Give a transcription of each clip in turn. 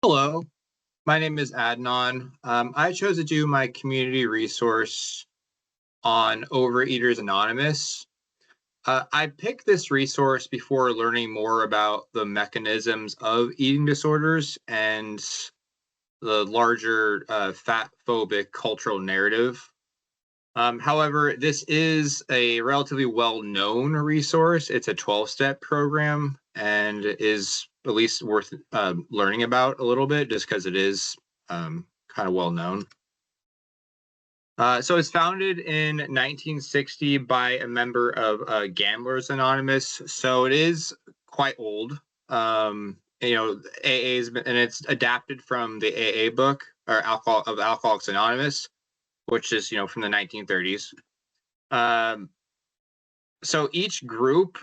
Hello, my name is Adnan. I chose to do my community resource on Overeaters Anonymous. I picked this resource before learning more about the mechanisms of eating disorders and the larger fat phobic cultural narrative. However, this is a relatively well known resource. It's a 12-step program and is at least worth learning about a little bit just because it is kind of well known. So it's founded in 1960 by a member of Gamblers Anonymous. So it is quite old. AA's been, and it's adapted from the AA book or Alcoholics Anonymous, which is from the 1930s. So each group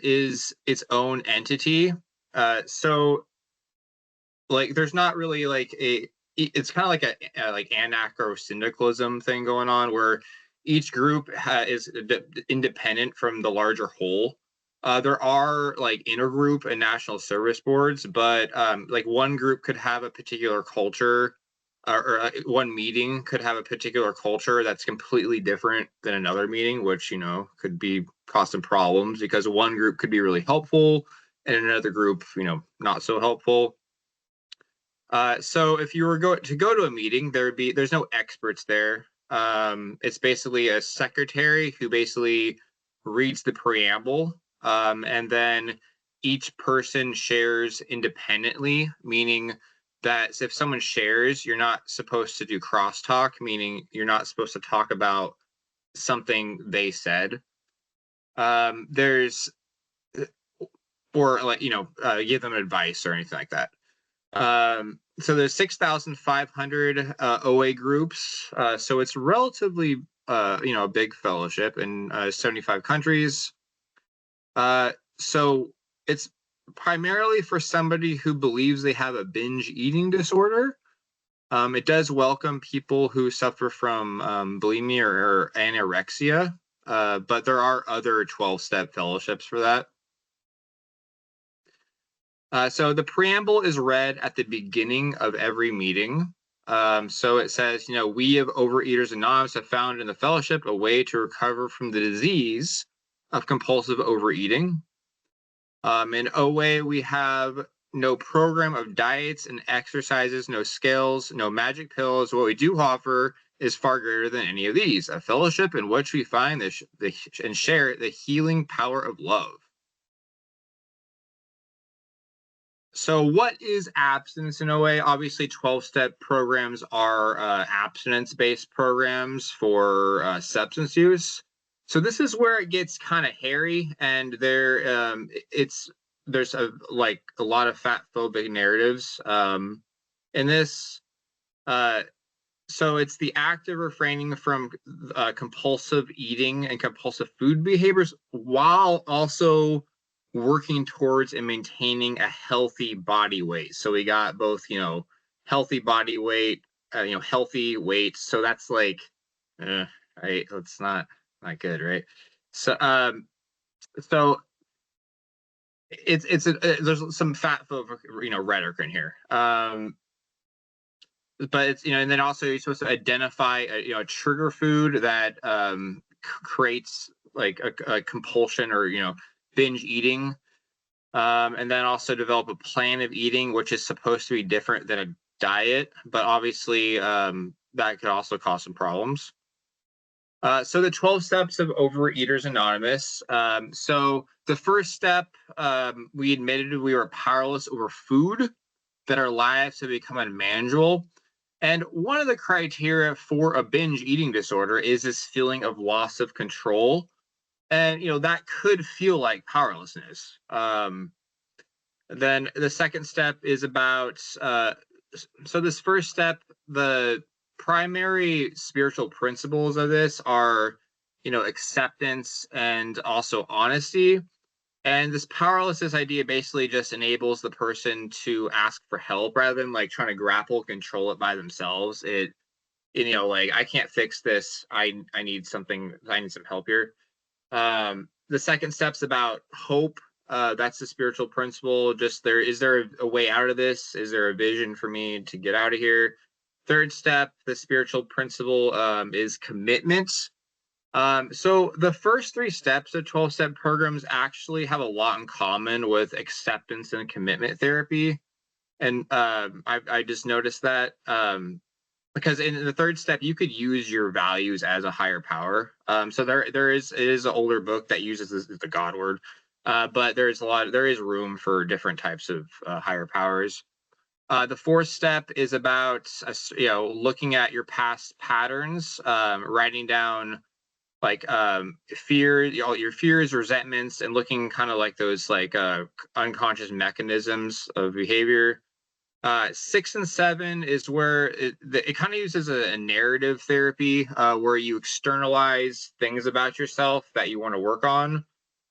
is its own entity. So like there's not really like it's kind of like a like anarcho-syndicalism thing going on where each group is independent from the larger whole. There are like intergroup and national service boards, but like one group could have a particular culture, or one meeting could have a particular culture that's completely different than another meeting, which could be cause some problems because one group could be really helpful and another group not so helpful. So if you were to go to a meeting, there's no experts there. It's basically a secretary who basically reads the preamble, and then each person shares independently, meaning that if someone shares, you're not supposed to do crosstalk, meaning you're not supposed to talk about something they said. There's or like give them advice or anything like that. So there's 6,500 OA groups. So it's relatively a big fellowship in 75 countries. So it's primarily for somebody who believes they have a binge eating disorder. It does welcome people who suffer from bulimia or anorexia, but there are other 12-step fellowships for that. So the preamble is read at the beginning of every meeting. So it says, we of Overeaters Anonymous have found in the fellowship a way to recover from the disease of compulsive overeating. In OA, we have no program of diets and exercises, no scales, no magic pills. What we do offer is far greater than any of these, a fellowship in which we find and share the healing power of love. So what is abstinence in OA? Obviously, 12-step programs are abstinence-based programs for substance use. So this is where it gets kind of hairy, and there's a lot of fat phobic narratives in this. So it's the act of refraining from compulsive eating and compulsive food behaviors while also working towards and maintaining a healthy body weight. So we got both, healthy body weight, healthy weight. So that's like, right? That's not good, right? So, so there's some fat phobic, rhetoric in here. But it's and then also you're supposed to identify a trigger food that creates like a compulsion or binge eating, and then also develop a plan of eating which is supposed to be different than a diet, but obviously that could also cause some problems. So the 12 steps of Overeaters Anonymous. So the first step, we admitted we were powerless over food, that our lives have become unmanageable. And one of the criteria for a binge eating disorder is this feeling of loss of control. And, that could feel like powerlessness. Then the second step is about, so this first step, the primary spiritual principles of this are, acceptance and also honesty. And this powerlessness idea basically just enables the person to ask for help rather than like trying to grapple, control it by themselves. Like I can't fix this. I need something. I need some help here. The second step's about hope That's the spiritual principle. Just is there a way out of this? Is there a vision for me to get out of here? Third step, the spiritual principle is commitment. So the first three steps of 12-step programs actually have a lot in common with acceptance and commitment therapy. And I just noticed that because in the third step, you could use your values as a higher power. So it is an older book that uses the God word, but there is room for different types of higher powers. The fourth step is about looking at your past patterns, writing down like all your fears, resentments, and looking kind of like those like unconscious mechanisms of behavior. 6 and 7 is where it kind of uses a narrative therapy where you externalize things about yourself that you want to work on.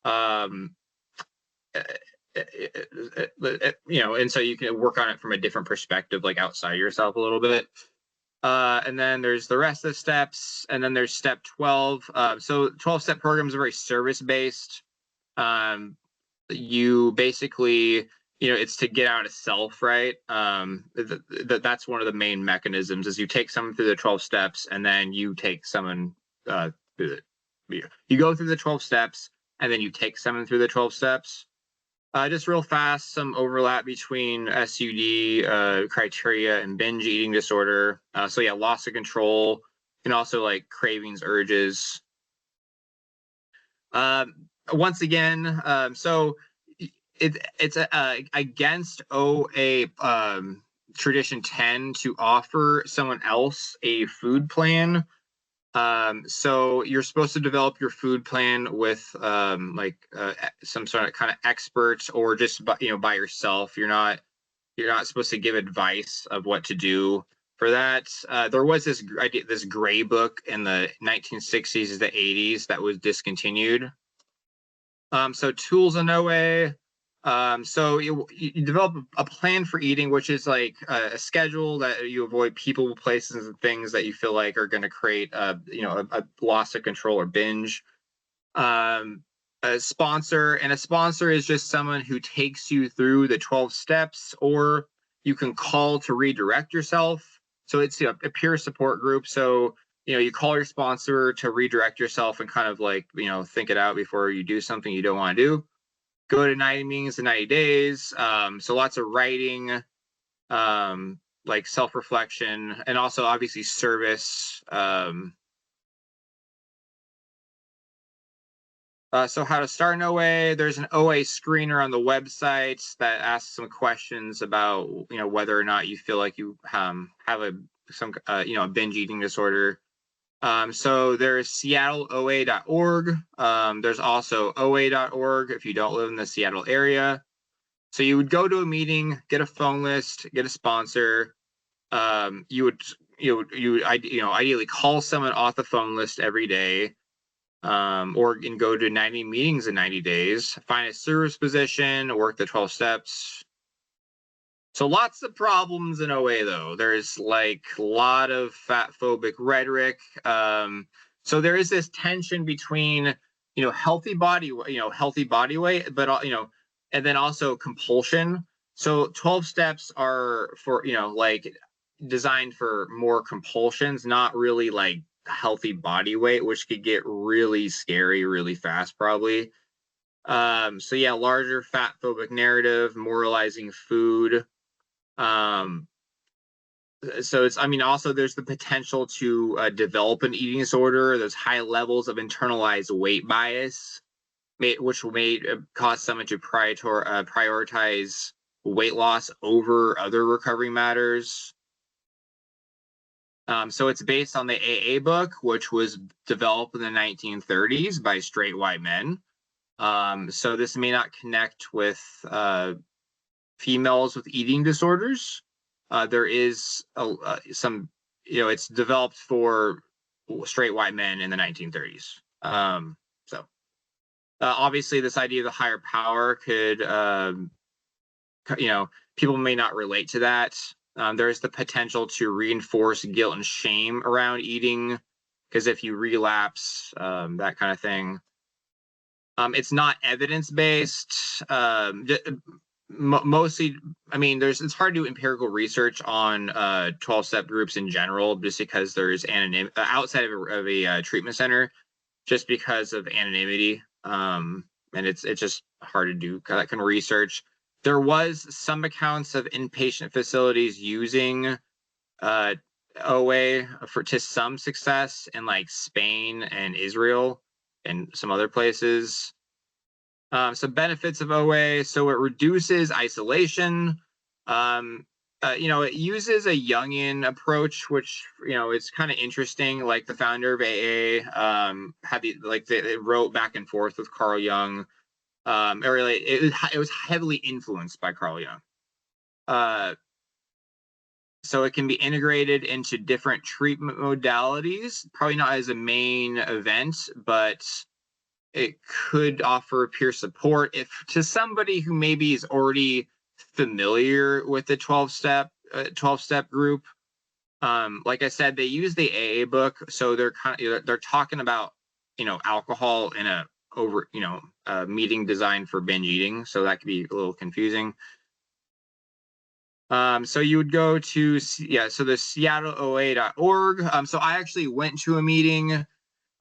Um, and so you can work on it from a different perspective, like outside yourself a little bit. And then there's the rest of the steps, and then there's step 12. So 12-step programs are very service based. You basically, it's to get out of self, right? That's one of the main mechanisms is you take someone through the 12 steps, and then you take someone through you go through the 12 steps, and then you take someone through the 12 steps. Just real fast, some overlap between SUD criteria and binge eating disorder. So yeah, loss of control and also like cravings, urges. Once again, so it's against OA tradition 10 to offer someone else a food plan. So you're supposed to develop your food plan with some sort of kind of expert or just by yourself. You're not supposed to give advice of what to do for that. There was this gray book in the 1960s to the 80s that was discontinued. So tools in OA. So you develop a plan for eating, which is like a schedule that you avoid people, places, and things that you feel like are going to create a loss of control or binge. A sponsor is just someone who takes you through the 12 steps, or you can call to redirect yourself. So it's a peer support group. So you call your sponsor to redirect yourself and kind of like think it out before you do something you don't want to do. Go to 90 meetings in 90 days. So lots of writing, like self-reflection, and also obviously service. So how to start an OA. There's an OA screener on the website that asks some questions about whether or not you feel like you have a binge eating disorder. So there's seattleoa.org. There's also oa.org if you don't live in the Seattle area. So you would go to a meeting, get a phone list, get a sponsor. You would ideally call someone off the phone list every day, or go to 90 meetings in 90 days. Find a service position, work the 12 steps. So lots of problems in OA though. There's like a lot of fat phobic rhetoric. So there is this tension between healthy body weight, but and then also compulsion. So 12 steps are for like designed for more compulsions, not really like healthy body weight, which could get really scary really fast probably. So yeah, larger fat phobic narrative, moralizing food. So also there's the potential to develop an eating disorder. There's high levels of internalized weight bias, which may cause someone to prioritize weight loss over other recovery matters. So it's based on the AA book, which was developed in the 1930s by straight white men. So this may not connect with females with eating disorders. There is some, it's developed for straight white men in the 1930s. So obviously this idea of the higher power could, people may not relate to that. There is the potential to reinforce guilt and shame around eating, because if you relapse, that kind of thing. It's not evidence-based. Mostly, I mean, it's hard to do empirical research on 12-step groups in general, just because there's outside of a treatment center, just because of anonymity. And it's just hard to do that kind of research. There was some accounts of inpatient facilities using OA to some success in like Spain and Israel and some other places. Some benefits of OA. So it reduces isolation. It uses a Jungian approach, which it's kind of interesting. Like the founder of AA they wrote back and forth with Carl Jung. It was heavily influenced by Carl Jung. So it can be integrated into different treatment modalities. Probably not as a main event, but it could offer peer support if to somebody who maybe is already familiar with the 12-step group. Like I said, they use the AA book, so they're talking about alcohol in a meeting designed for binge eating, so that could be a little confusing. So you would go to the seattleoa.org. So I actually went to a meeting.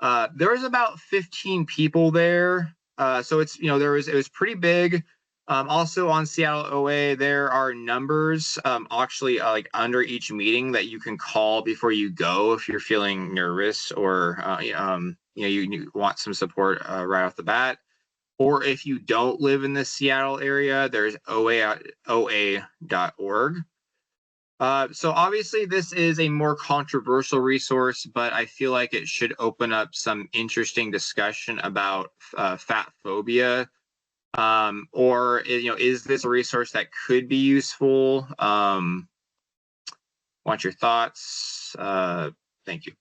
There was about 15 people there. So it was pretty big. Also on Seattle OA, there are numbers actually like under each meeting that you can call before you go if you're feeling nervous or you want some support right off the bat. Or if you don't live in the Seattle area, there's oa.org. So obviously this is a more controversial resource, but I feel like it should open up some interesting discussion about fat phobia. Or is this a resource that could be useful? Want your thoughts? Thank you.